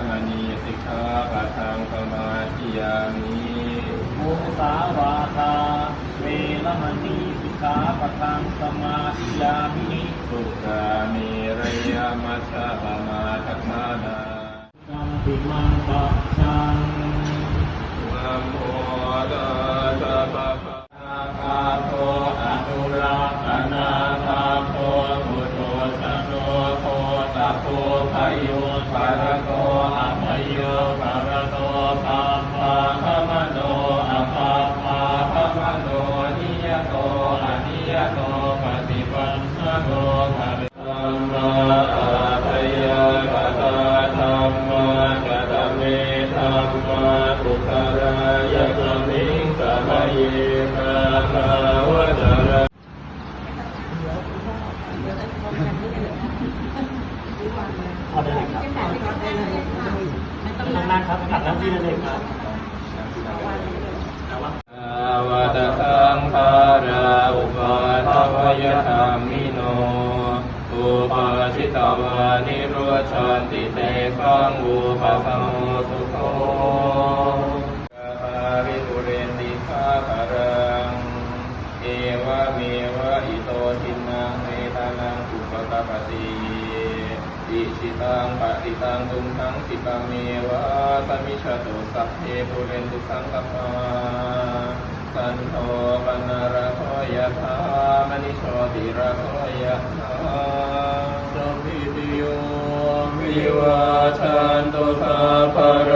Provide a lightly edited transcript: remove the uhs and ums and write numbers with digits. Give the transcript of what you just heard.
มณีสิกขาปะทังสมาธิยามิมุสาวาทาเวรมณีสิกขาปะทังสมาธิยามิสุราเมรยมัสสะปมาทัฏฐานากัมปิมังปัจจังนะโมตัสสะภะคะวะโตอะระหะโตสัมมาสัมพุทโธโพตะโพพะโยภะระโตอะภะโยภะระโตปัปปะภะมะโนอะปัปปะภะมะโนนิยโตอะนิยโตปฏิปันนโนภะธัมมาอาทยากตาธัมมากตเมธัมมาอุปารายะมิงสมะเยนะภาวะจาระเอาได้เลยครับนั่งครับกลับนั่งที่ได้เลยครับวัตสังภาราอุปาทวยธรรมิโนอุปาชิตวานิโรชันติเตสังอุปสัมโมสุโขการิปุเรนติสาคารังเอวะเมวะอิโตทินังเมตานังอุปกปปติอิชิตังปะติตังตุมหังสิปะเมวะสมิชตุสัพเพปุเรนตุสังกปาสันโฆปนะระโฆยะถามณิโชติระโฆยะถาสัพพิติโยวิวาชันตุสัพพะโร